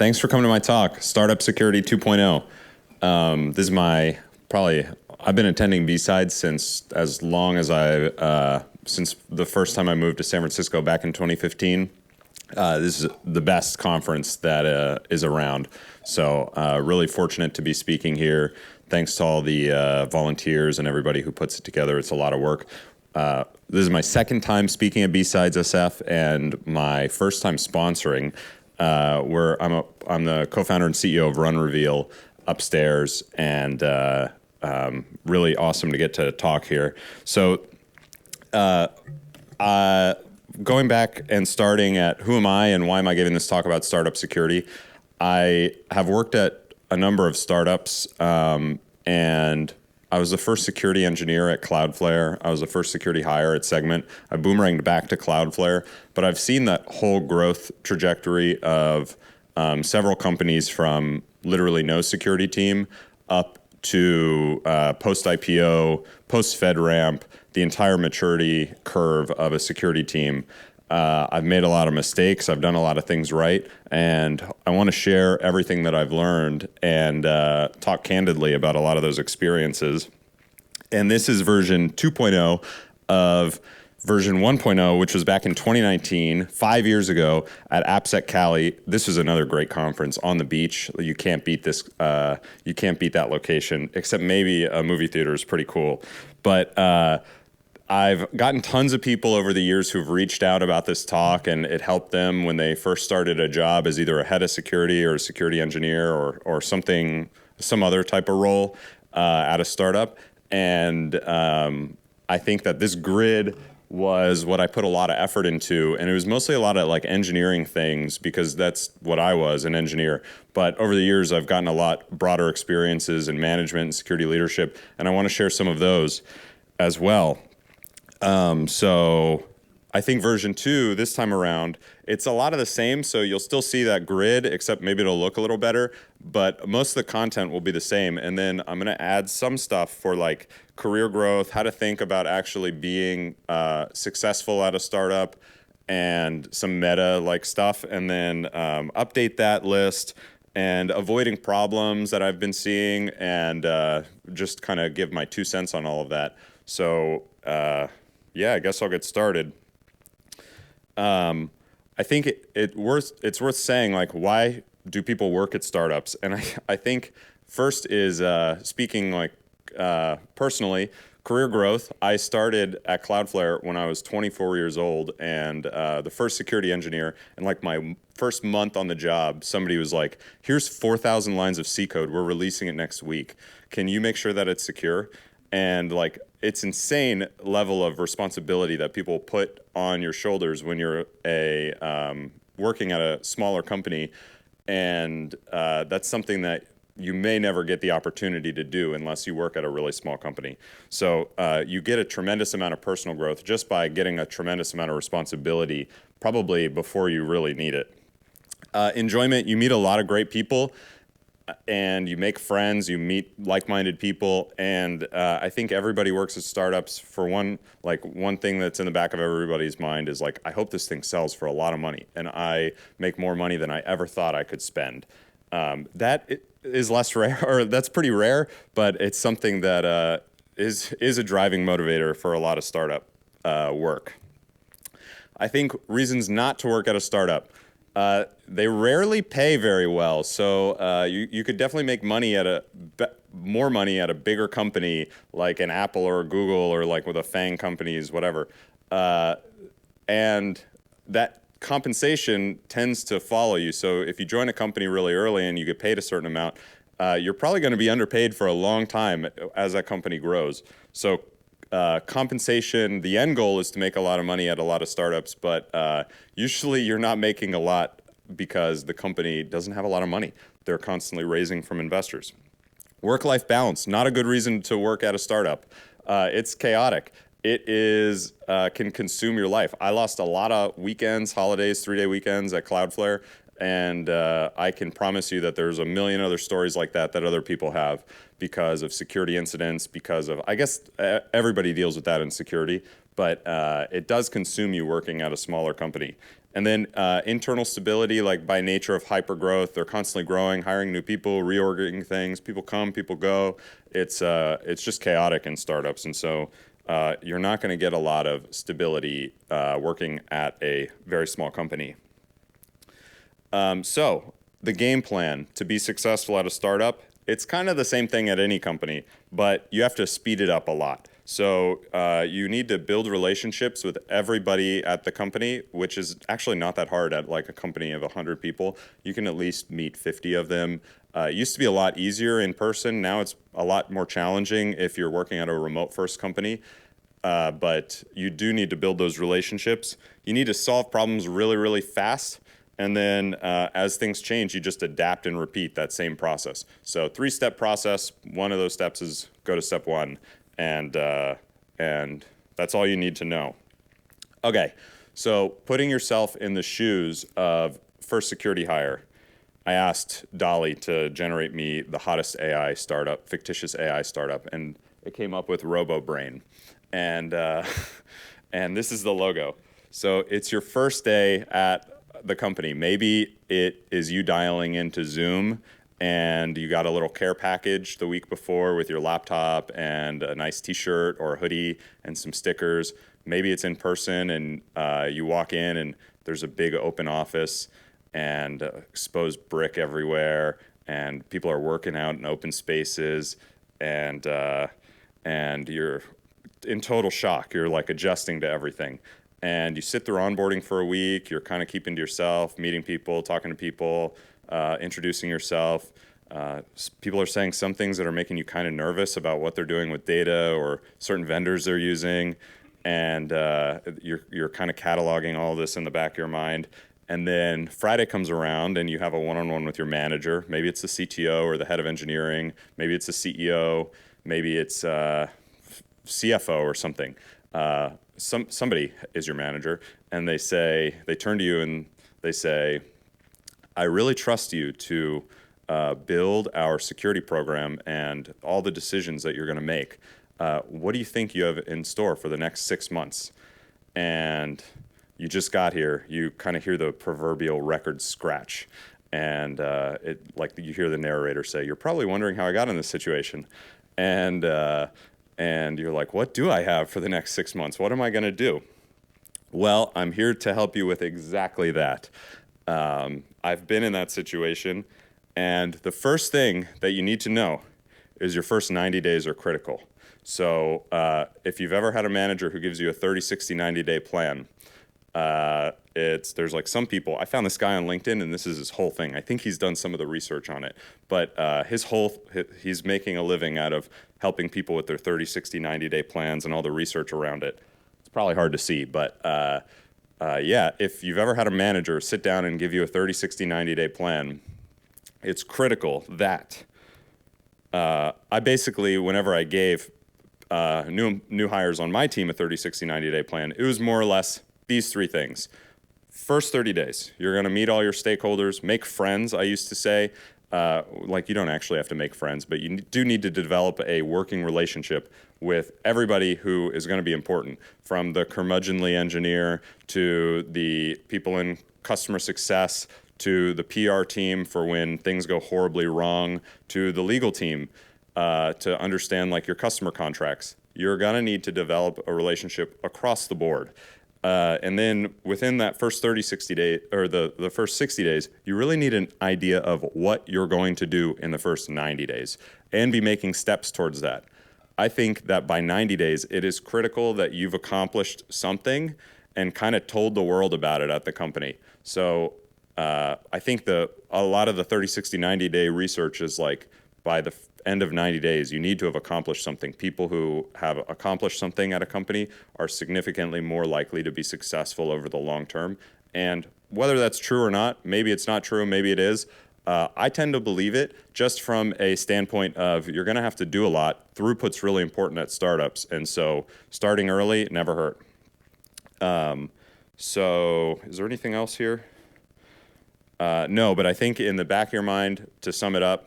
Thanks for coming to my talk, Startup Security 2.0. This is I've been attending B-Sides since since the first time I moved to San Francisco back in 2015. This is the best conference that is around. So really fortunate to be speaking here. Thanks to all the volunteers and everybody who puts it together. It's a lot of work. This is my second time speaking at BSidesSF and my first time sponsoring. I'm the co-founder and CEO of Run Reveal upstairs, and really awesome to get to talk here. So going back and starting at who am I and why am I giving this talk about startup security, I have worked at a number of startups, and I was the first security engineer at Cloudflare. I was the first security hire at Segment. I boomeranged back to Cloudflare, but I've seen that whole growth trajectory of several companies from literally no security team up to post-IPO, post-FedRAMP, the entire maturity curve of a security team. I've made a lot of mistakes. I've done a lot of things right. And I want to share everything that I've learned and talk candidly about a lot of those experiences. And this is version 2.0 of version 1.0, which was back in 2019, 5 years ago at AppSec Cali. This was another great conference on the beach. You can't beat this. You can't beat that location, except maybe a movie theater is pretty cool. But I've gotten tons of people over the years who've reached out about this talk, and it helped them when they first started a job as either a head of security or a security engineer or some other type of role at a startup. And I think that this grid was what I put a lot of effort into, and it was mostly a lot of like engineering things because that's what I was, an engineer. But over the years, I've gotten a lot broader experiences in management and security leadership, and I want to share some of those as well. So I think version 2 this time around, it's a lot of the same. So you'll still see that grid, except maybe it'll look a little better, but most of the content will be the same. And then I'm going to add some stuff for like career growth, how to think about actually being successful at a startup, and some meta like stuff. And then update that list and avoiding problems that I've been seeing, and just kind of give my 2 cents on all of that. So yeah, I guess I'll get started. I think it's worth saying, like, why do people work at startups? And I think first is speaking like personally, career growth. I started at Cloudflare when I was 24 years old, and the first security engineer. And like my first month on the job, somebody was like, "Here's 4,000 lines of C code. We're releasing it next week. Can you make sure that it's secure?" And like, it's insane level of responsibility that people put on your shoulders when you're working at a smaller company, and that's something that you may never get the opportunity to do unless you work at a really small company. So you get a tremendous amount of personal growth just by getting a tremendous amount of responsibility, probably before you really need it. Enjoyment, you meet a lot of great people, and you make friends, you meet like-minded people, and I think everybody works at startups for one thing that's in the back of everybody's mind is like, I hope this thing sells for a lot of money, and I make more money than I ever thought I could spend. That is less rare, or that's pretty rare, but it's something that is a driving motivator for a lot of startup work. I think reasons not to work at a startup. They rarely pay very well, so you could definitely make money more money at a bigger company like an Apple or a Google, or like with a FAANG companies, whatever. And that compensation tends to follow you. So if you join a company really early and you get paid a certain amount, you're probably going to be underpaid for a long time as that company grows. So compensation, the end goal is to make a lot of money at a lot of startups, but usually you're not making a lot because the company doesn't have a lot of money. They're constantly raising from investors. Work-life balance, not a good reason to work at a startup. It's chaotic. It can consume your life. I lost a lot of weekends, holidays, 3-day weekends at Cloudflare, and I can promise you that there's a million other stories like that other people have because of security incidents, because of, I guess everybody deals with that in security, but it does consume you working at a smaller company. And then internal stability, like by nature of hypergrowth, they're constantly growing, hiring new people, reorganizing things. People come, people go. It's just chaotic in startups, and so you're not going to get a lot of stability working at a very small company. So the game plan to be successful at a startup, it's kind of the same thing at any company, but you have to speed it up a lot. So you need to build relationships with everybody at the company, which is actually not that hard at like a company of 100 people. You can at least meet 50 of them. It used to be a lot easier in person. Now it's a lot more challenging if you're working at a remote first company. But you do need to build those relationships. You need to solve problems really, really fast. And then as things change, you just adapt and repeat that same process. So 3-step process. One of those steps is go to step 1. And that's all you need to know. Okay, so putting yourself in the shoes of first security hire, I asked Dolly to generate me the hottest AI startup, fictitious AI startup, and it came up with RoboBrain. And and this is the logo. So it's your first day at the company. Maybe it is you dialing into Zoom and you got a little care package the week before with your laptop and a nice t-shirt or a hoodie and some stickers. Maybe it's in person and you walk in and there's a big open office and exposed brick everywhere and people are working out in open spaces and you're in total shock. You're like adjusting to everything. And you sit through onboarding for a week. You're kind of keeping to yourself, meeting people, talking to people, introducing yourself. People are saying some things that are making you kind of nervous about what they're doing with data or certain vendors they're using. And you're kind of cataloging all this in the back of your mind. And then Friday comes around and you have a one-on-one with your manager. Maybe it's the CTO or the head of engineering. Maybe it's the CEO. Maybe it's CFO or something. Somebody is your manager, and they turn to you and they say, I really trust you to build our security program and all the decisions that you're going to make. What do you think you have in store for the next 6 months? And you just got here. You kind of hear the proverbial record scratch. And like you hear the narrator say, you're probably wondering how I got in this situation. And you're like, what do I have for the next 6 months? What am I going to do? Well, I'm here to help you with exactly that. I've been in that situation. And the first thing that you need to know is your first 90 days are critical. So if you've ever had a manager who gives you a 30, 60, 90-day plan, there's like some people. I found this guy on LinkedIn, and this is his whole thing. I think he's done some of the research on it, but he's making a living out of helping people with their 30, 60, 90-day plans and all the research around it. It's probably hard to see, but yeah, if you've ever had a manager sit down and give you a 30, 60, 90-day plan, it's critical that I basically, whenever I gave new hires on my team a 30, 60, 90-day plan, it was more or less these 3 things. First 30 days, you're going to meet all your stakeholders, make friends, I used to say. Like you don't actually have to make friends, but you do need to develop a working relationship with everybody who is going to be important, from the curmudgeonly engineer to the people in customer success to the PR team for when things go horribly wrong, to the legal team to understand like your customer contracts. You're going to need to develop a relationship across the board. And then within that first 30, 60 days, or the first 60 days, you really need an idea of what you're going to do in the first 90 days and be making steps towards that. I think that by 90 days, it is critical that you've accomplished something and kind of told the world about it at the company. So I think a lot of the 30, 60, 90-day research is like by the end of 90 days, you need to have accomplished something. People who have accomplished something at a company are significantly more likely to be successful over the long term. And whether that's true or not, maybe it's not true, maybe it is. I tend to believe it just from a standpoint of you're going to have to do a lot. Throughput's really important at startups. And so starting early never hurt. So is there anything else here? No, but I think in the back of your mind, to sum it up,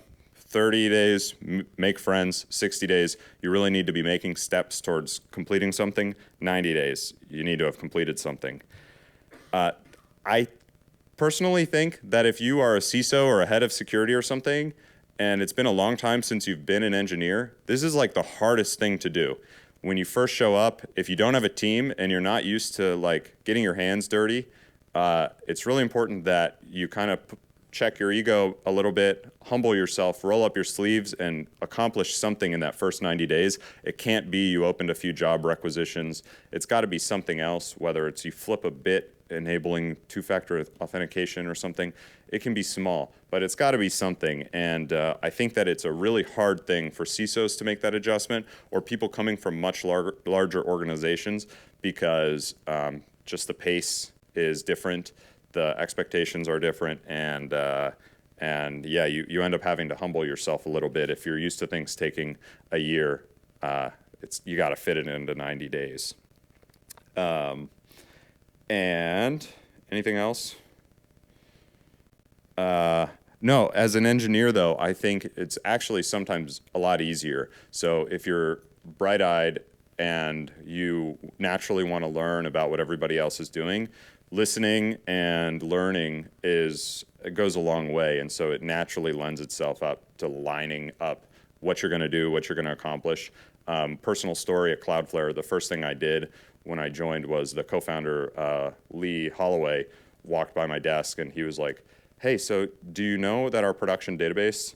30 days, make friends. 60 days, you really need to be making steps towards completing something. 90 days, you need to have completed something. I personally think that if you are a CISO or a head of security or something, and it's been a long time since you've been an engineer, this is like the hardest thing to do. When you first show up, if you don't have a team and you're not used to like getting your hands dirty, it's really important that you kind of check your ego a little bit, humble yourself, roll up your sleeves, and accomplish something in that first 90 days. It can't be you opened a few job requisitions. It's got to be something else, whether it's you flip a bit enabling two-factor authentication or something. It can be small, but it's got to be something. And I think that it's a really hard thing for CISOs to make that adjustment, or people coming from much larger organizations, because just the pace is different. The expectations are different, and yeah, you end up having to humble yourself a little bit. If you're used to things taking a year, you got to fit it into 90 days. And anything else? No, as an engineer though, I think it's actually sometimes a lot easier. So if you're bright-eyed and you naturally want to learn about what everybody else is doing, listening and learning goes a long way, and so it naturally lends itself up to lining up what you're going to do, what you're going to accomplish. Personal story at Cloudflare, the first thing I did when I joined was the co-founder, Lee Holloway, walked by my desk and he was like, hey, so do you know that our production database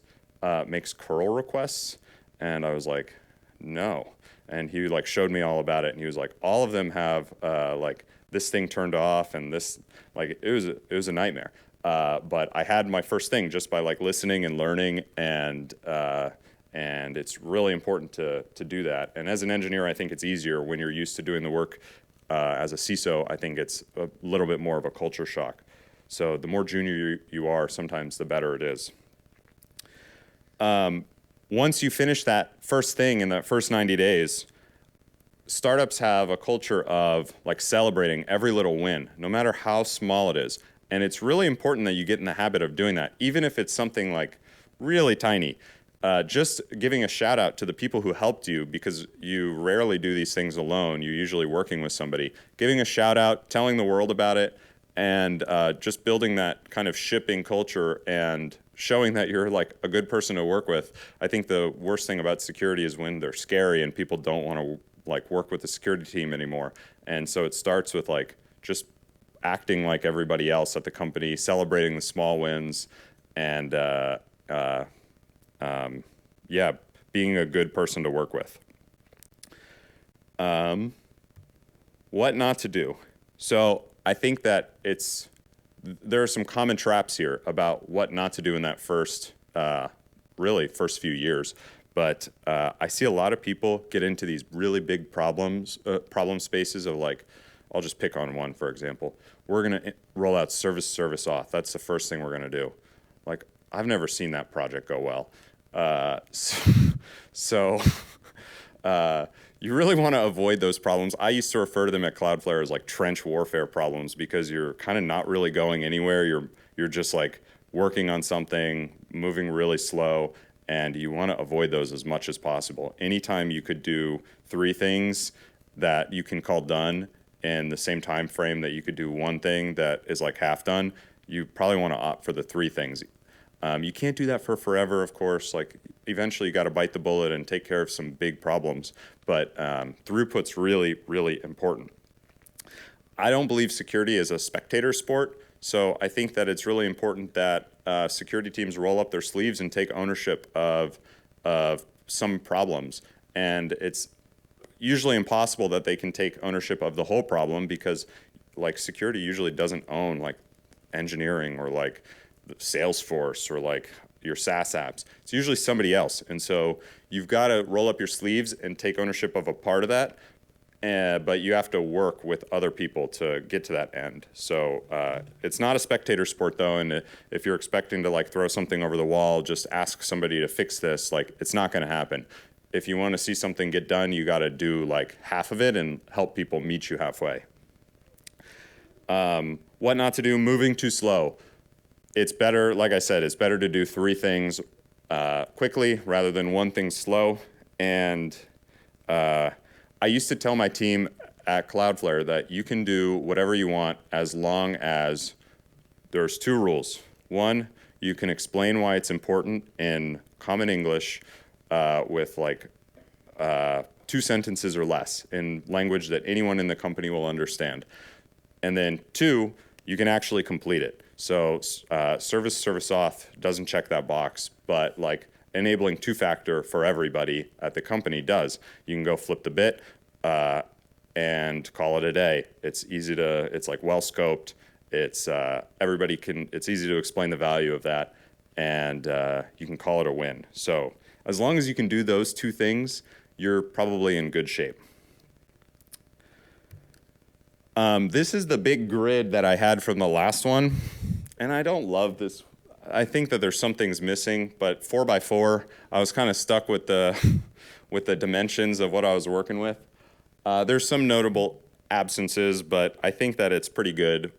makes curl requests? And I was like, no. And he like showed me all about it, and he was like, all of them have like this thing turned off, and this, like, it was a nightmare. But I had my first thing just by like listening and learning, and it's really important to do that. And as an engineer, I think it's easier when you're used to doing the work. As a CISO, I think it's a little bit more of a culture shock. So the more junior you are, sometimes the better it is. Once you finish that first thing in that first 90 days, startups have a culture of like celebrating every little win, no matter how small it is. And it's really important that you get in the habit of doing that, even if it's something like really tiny. Just giving a shout out to the people who helped you, because you rarely do these things alone. You're usually working with somebody. Giving a shout out, telling the world about it, and just building that kind of shipping culture and showing that you're like a good person to work with. I think the worst thing about security is when they're scary and people don't want to like work with the security team anymore. And so it starts with like just acting like everybody else at the company, celebrating the small wins, and yeah, being a good person to work with. What not to do. So I think that there are some common traps here about what not to do in that first few years. But I see a lot of people get into these really big problem spaces of like, I'll just pick on one, for example. We're going to roll out service auth. That's the first thing we're going to do. Like, I've never seen that project go well. So you really want to avoid those problems. I used to refer to them at Cloudflare as like trench warfare problems, because you're kind of not really going anywhere. You're just like working on something, moving really slow, and you want to avoid those as much as possible. Anytime you could do 3 things that you can call done in the same time frame that you could do one thing that is like half done, you probably want to opt for the 3 things. You can't do that for forever, of course. Like, eventually you got to bite the bullet and take care of some big problems. But throughput's really, really important. I don't believe security is a spectator sport. So I think that it's really important that security teams roll up their sleeves and take ownership of some problems. And it's usually impossible that they can take ownership of the whole problem, because like security usually doesn't own like engineering or like Salesforce or like your SaaS apps. It's usually somebody else. And so you've got to roll up your sleeves and take ownership of a part of that. But you have to work with other people to get to that end. So it's not a spectator sport, though. And if you're expecting to like throw something over the wall, just ask somebody to fix this, like, it's not going to happen. If you want to see something get done, you got to do like half of it and help people meet you halfway. What not to do, moving too slow. It's better, like I said, it's better to do 3 things quickly rather than one thing slow. And I used to tell my team at Cloudflare that you can do whatever you want as long as there's two rules. One, you can explain why it's important in common English with like 2 sentences or less in language that anyone in the company will understand. And then two, you can actually complete it. So service auth doesn't check that box, but like enabling two-factor for everybody at the company does. You can go flip the bit and call it a day. It's easy to, it's like well scoped. It's everybody can, it's easy to explain the value of that, and you can call it a win. So as long as you can do those two things, you're probably in good shape. This is the big grid that I had from the last one, and I don't love this. I think that there's some things missing, but 4x4, I was kind of stuck with the with the dimensions of what I was working with. There's some notable absences, but I think that it's pretty good.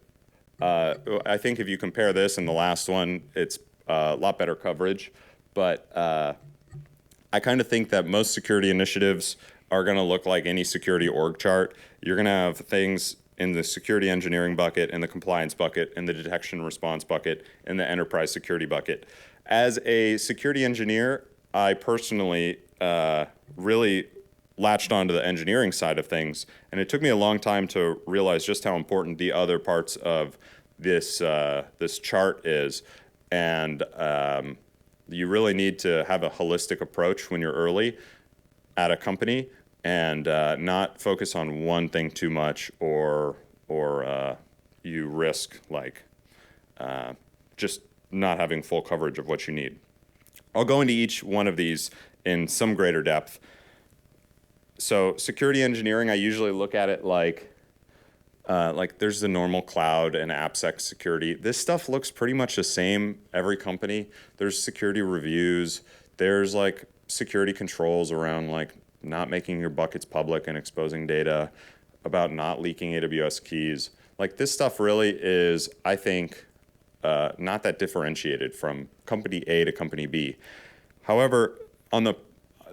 I think if you compare this and the last one, it's a lot better coverage, but I kind of think that most security initiatives are going to look like any security org chart. You're going to have things in the security engineering bucket, in the compliance bucket, in the detection response bucket, in the enterprise security bucket. As a security engineer, I personally really latched onto the engineering side of things, and it took me a long time to realize just how important the other parts of this this chart is. And you really need to have a holistic approach when you're early at a company, and not focus on one thing too much, or you risk like just not having full coverage of what you need. I'll go into each one of these in some greater depth. So security engineering, I usually look at it like there's the normal cloud and AppSec security. This stuff looks pretty much the same every company. There's security reviews. There's like security controls around like not making your buckets public and exposing data, about not leaking AWS keys. Like this stuff really is, I think, not that differentiated from company A to company B. However,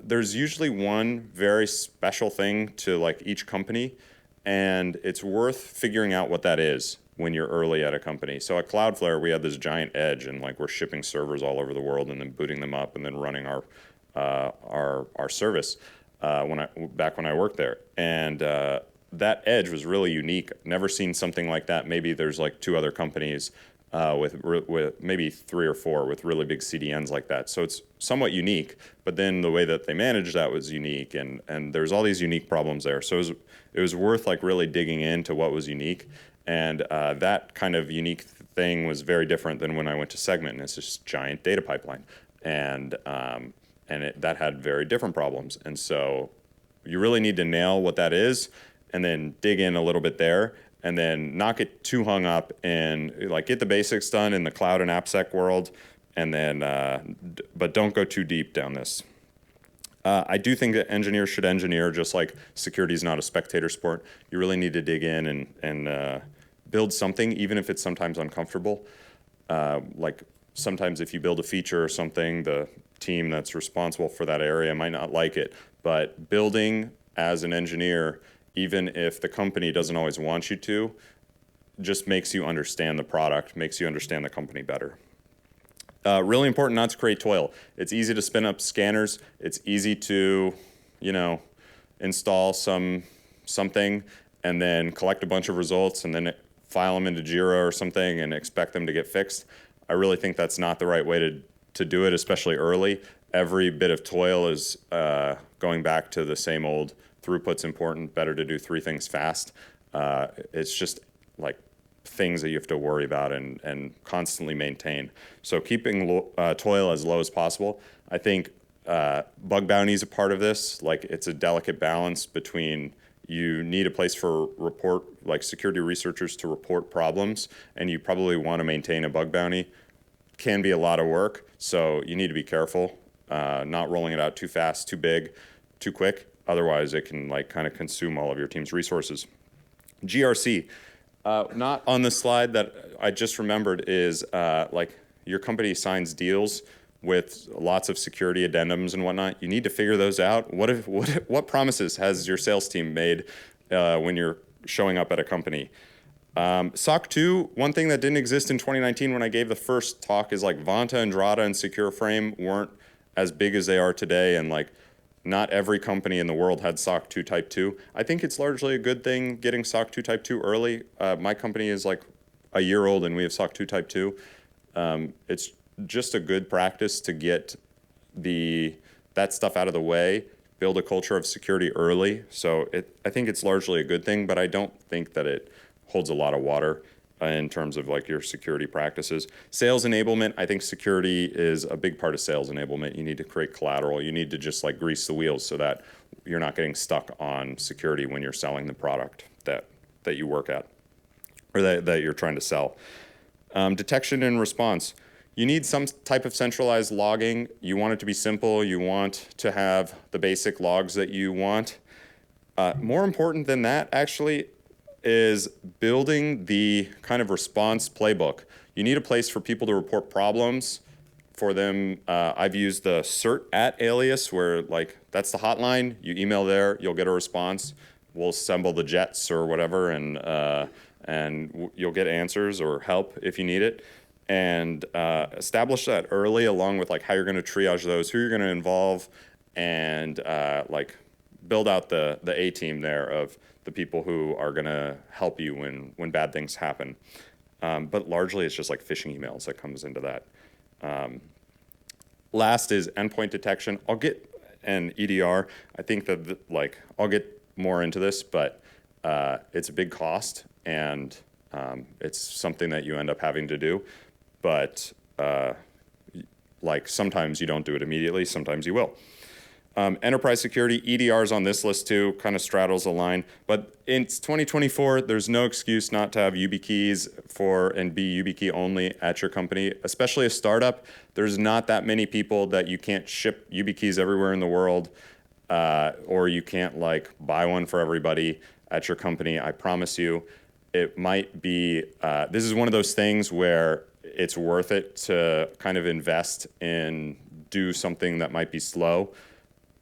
there's usually one very special thing to like each company, and it's worth figuring out what that is when you're early at a company. So at Cloudflare, we had this giant edge, and like we're shipping servers all over the world and then booting them up and then running our service back when I worked there. And that edge was really unique. Never seen something like that. Maybe there's like 2 other companies with maybe 3 or 4 with really big CDNs like that. So it's somewhat unique, but then the way that they managed that was unique, and there's all these unique problems there. So it was worth like really digging into what was unique, and that kind of unique thing was very different than when I went to Segment, and it's this giant data pipeline, and that had very different problems. And so you really need to nail what that is, and then dig in a little bit there, and then not get too hung up and like get the basics done in the cloud and AppSec world, and then but don't go too deep down this. I do think that engineers should engineer, just like security is not a spectator sport. You really need to dig in and build something, even if it's sometimes uncomfortable. Like sometimes if you build a feature or something, the team that's responsible for that area might not like it. But building as an engineer, even if the company doesn't always want you to, just makes you understand the product, makes you understand the company better. Really important not to create toil. It's easy to spin up scanners. It's easy to, install something and then collect a bunch of results and then file them into Jira or something and expect them to get fixed. I really think that's not the right way to do it, especially early. Every bit of toil is going back to the same old throughput's important, better to do 3 things fast. It's just like things that you have to worry about and constantly maintain. So keeping toil as low as possible. I think bug bounty is a part of this. Like it's a delicate balance between you need a place for like security researchers to report problems, and you probably want to maintain a bug bounty. Can be a lot of work, so you need to be careful, not rolling it out too fast, too big, too quick. Otherwise, it can like kind of consume all of your team's resources. GRC, not on the slide that I just remembered, is like your company signs deals with lots of security addendums and whatnot. You need to figure those out. What promises has your sales team made when you're showing up at a company? SOC 2, one thing that didn't exist in 2019 when I gave the first talk is like Vanta and Drata and Secure Frame weren't as big as they are today, and like not every company in the world had SOC 2 Type 2. I think it's largely a good thing getting SOC 2 Type 2 early. My company is like a year old and we have SOC 2 Type 2. It's just a good practice to get that stuff out of the way, build a culture of security early. So I think it's largely a good thing, but I don't think that it holds a lot of water in terms of like your security practices. Sales enablement, I think security is a big part of sales enablement. You need to create collateral. You need to just like grease the wheels so that you're not getting stuck on security when you're selling the product that you work at or that you're trying to sell. Detection and response. You need some type of centralized logging. You want it to be simple. You want to have the basic logs that you want. More important than that, actually, is building the kind of response playbook. You need a place for people to report problems. For them, I've used the cert@ alias, where like that's the hotline. You email there, you'll get a response. We'll assemble the jets or whatever, and you'll get answers or help if you need it. And establish that early, along with like how you're going to triage those, who you're going to involve, and like build out the A team there of the people who are going to help you when bad things happen. But largely, it's just like phishing emails that comes into that. Last is endpoint detection. I'll get an EDR. I think that like I'll get more into this, but it's a big cost, and it's something that you end up having to do. But like sometimes you don't do it immediately, sometimes you will. Enterprise security, EDR's on this list too, kind of straddles the line. But it's 2024, there's no excuse not to have YubiKeys and be YubiKey only at your company, especially a startup. There's not that many people that you can't ship YubiKeys everywhere in the world, or you can't like buy one for everybody at your company. I promise you, it might be, this is one of those things where it's worth it to kind of invest in do something that might be slow.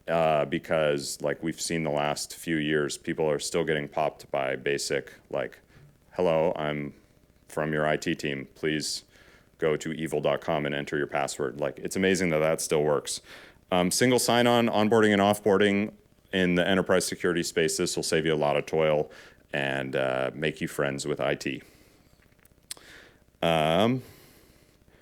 Because like we've seen the last few years, people are still getting popped by basic like, hello, I'm from your IT team. Please go to evil.com and enter your password. Like it's amazing that still works. Single sign-on, onboarding and offboarding in the enterprise security space. This will save you a lot of toil and make you friends with IT.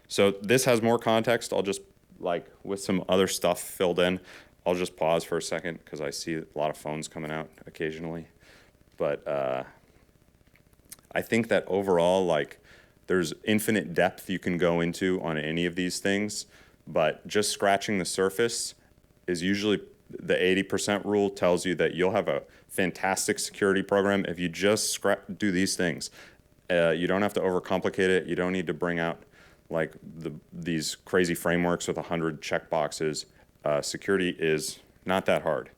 So this has more context. I'll just like with some other stuff filled in. I'll just pause for a second because I see a lot of phones coming out occasionally. But I think that overall, like, there's infinite depth you can go into on any of these things, but just scratching the surface is usually the 80% rule tells you that you'll have a fantastic security program if you just do these things. You don't have to overcomplicate it. You don't need to bring out like these crazy frameworks with 100 checkboxes. Security is not that hard.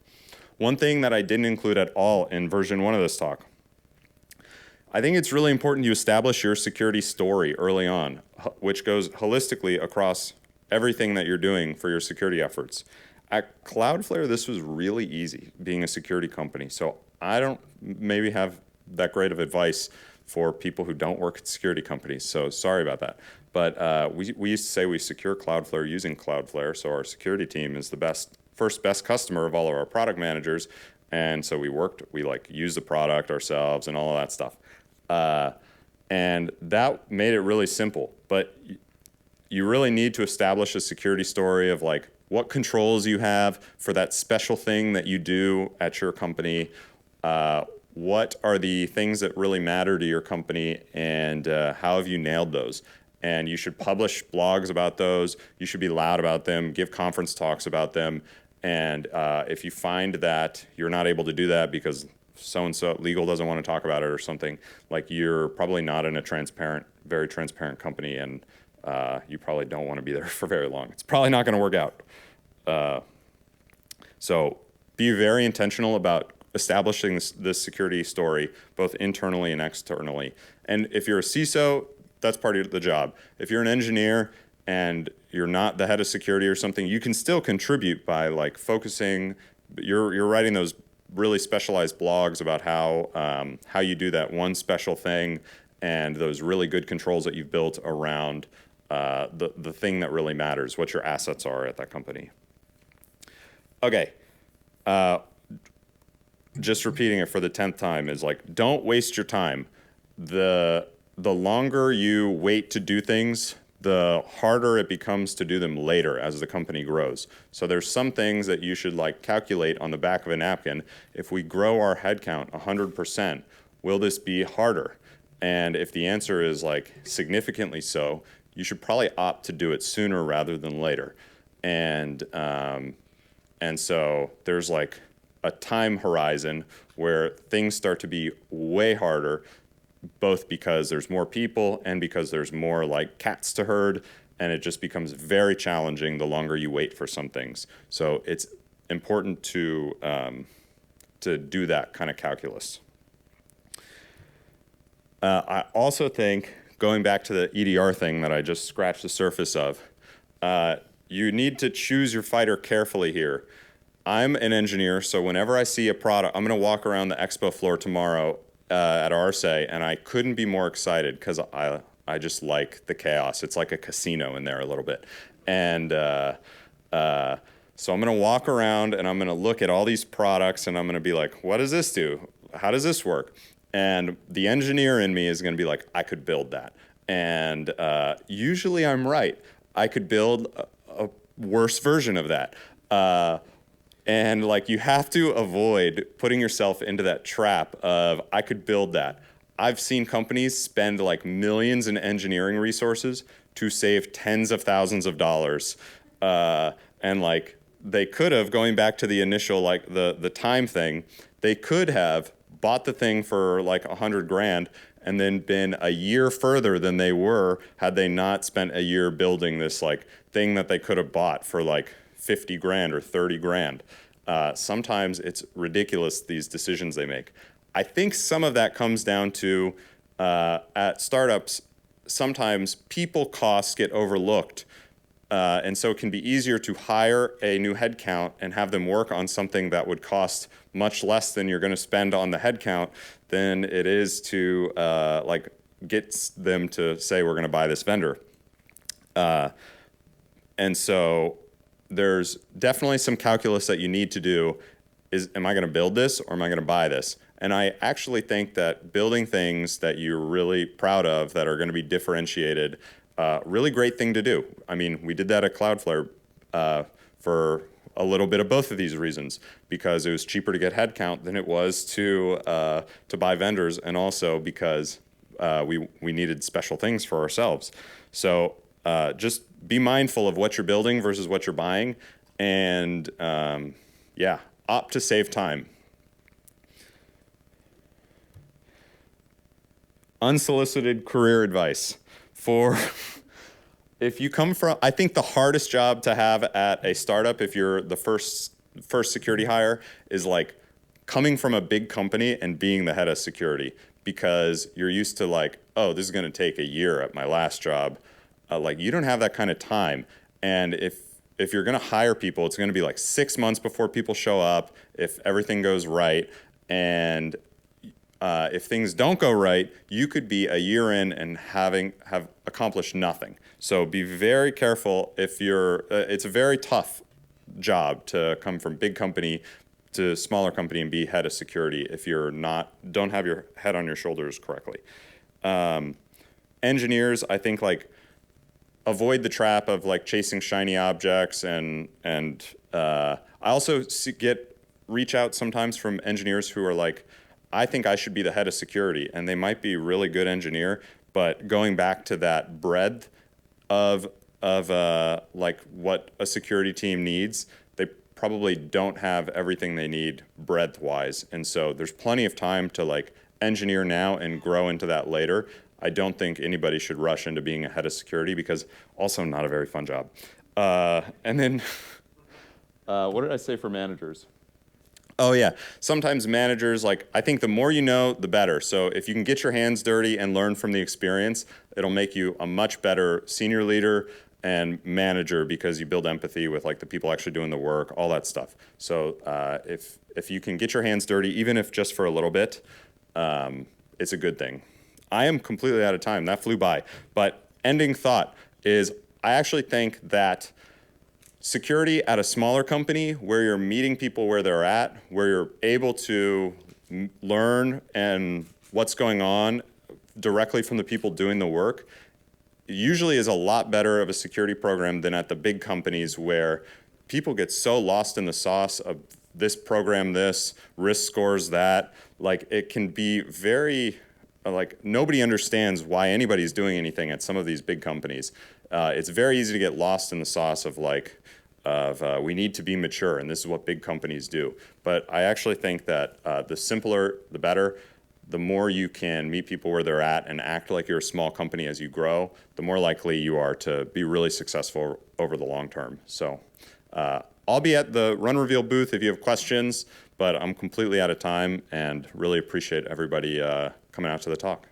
One thing that I didn't include at all in version 1 of this talk, I think it's really important you establish your security story early on, which goes holistically across everything that you're doing for your security efforts. At Cloudflare, this was really easy, being a security company. So I don't maybe have that great of advice for people who don't work at security companies. So sorry about that. But we used to say we secure Cloudflare using Cloudflare. So our security team is the first best customer of all of our product managers. And so we like used the product ourselves and all of that stuff. And that made it really simple. But you really need to establish a security story of like what controls you have for that special thing that you do at your company. What are the things that really matter to your company, and how have you nailed those? And you should publish blogs about those. You should be loud about them, give conference talks about them. And if you find that you're not able to do that because so-and-so legal doesn't want to talk about it or something, like you're probably not in a very transparent company, and you probably don't want to be there for very long. It's probably not going to work out. So be very intentional about establishing this security story, both internally and externally. And if you're a CISO, that's part of the job. If you're an engineer, and you're not the head of security or something, you can still contribute by like focusing. You're writing those really specialized blogs about how you do that one special thing and those really good controls that you've built around the thing that really matters, what your assets are at that company. Okay. Just repeating it for the 10th time is like, don't waste your time. The longer you wait to do things, the harder it becomes to do them later as the company grows. So there's some things that you should like calculate on the back of a napkin. If we grow our headcount 100%, will this be harder? And if the answer is like significantly so, you should probably opt to do it sooner rather than later. And so there's like a time horizon where things start to be way harder, both because there's more people and because there's more like cats to herd, and it just becomes very challenging the longer you wait for some things. So it's important to do that kind of calculus. I also think, going back to the EDR thing that I just scratched the surface of, you need to choose your fighter carefully here. I'm an engineer, so whenever I see a product, I'm going to walk around the expo floor tomorrow at RSA, and I couldn't be more excited because I just like the chaos. It's like a casino in there a little bit. And so I'm going to walk around, and I'm going to look at all these products, and I'm going to be like, what does this do? How does this work? And the engineer in me is going to be like, I could build that. And usually I'm right. I could build a worse version of that. And like, you have to avoid putting yourself into that trap of, I could build that. I've seen companies spend like millions in engineering resources to save tens of thousands of dollars. And like, they could have, going back to the initial, like the time thing, they could have bought the thing for like $100,000 and then been a year further than they were had they not spent a year building this like thing that they could have bought for like $50,000 or $30,000. Sometimes it's ridiculous, these decisions they make. I think some of that comes down to at startups, sometimes people costs get overlooked. And so it can be easier to hire a new headcount and have them work on something that would cost much less than you're going to spend on the headcount than it is to like get them to say, we're going to buy this vendor. And so there's definitely some calculus that you need to do. Am I going to build this or am I going to buy this? And I actually think that building things that you're really proud of that are going to be differentiated, really great thing to do. I mean, we did that at Cloudflare for a little bit of both of these reasons, because it was cheaper to get headcount than it was to buy vendors, and also because we needed special things for ourselves. So just be mindful of what you're building versus what you're buying, and yeah, opt to save time. Unsolicited career advice for if you come from, I think the hardest job to have at a startup, if you're the first security hire, is like coming from a big company and being the head of security, because you're used to like, oh, this is going to take a year at my last job. Like, you don't have that kind of time. And if you're going to hire people, it's going to be like 6 months before people show up, if everything goes right. And if things don't go right, you could be a year in and have accomplished nothing. So be very careful if you're, it's a very tough job to come from big company to smaller company and be head of security if you're don't have your head on your shoulders correctly. Engineers, I think, like, avoid the trap of like chasing shiny objects, and I also reach out sometimes from engineers who are like, I think I should be the head of security, and they might be a really good engineer, but going back to that breadth of like what a security team needs, they probably don't have everything they need breadth-wise, and so there's plenty of time to like engineer now and grow into that later. I don't think anybody should rush into being a head of security, because also not a very fun job. And then, what did I say for managers? Oh yeah, sometimes managers, like, I think the more you know, the better. So if you can get your hands dirty and learn from the experience, it'll make you a much better senior leader, and manager because you build empathy with like the people actually doing the work, all that stuff. So if you can get your hands dirty, even if just for a little bit, it's a good thing. I am completely out of time. That flew by. But ending thought is I actually think that security at a smaller company where you're meeting people where they're at, where you're able to learn and what's going on directly from the people doing the work, usually is a lot better of a security program than at the big companies where people get so lost in the sauce of this program, this, risk scores that. Like it can be very, like nobody understands why anybody's doing anything at some of these big companies. It's very easy to get lost in the sauce of like, we need to be mature and this is what big companies do. But I actually think that the simpler, the better. The more you can meet people where they're at and act like you're a small company as you grow, the more likely you are to be really successful over the long term. So I'll be at the Run Reveal booth if you have questions, but I'm completely out of time and really appreciate everybody coming out to the talk.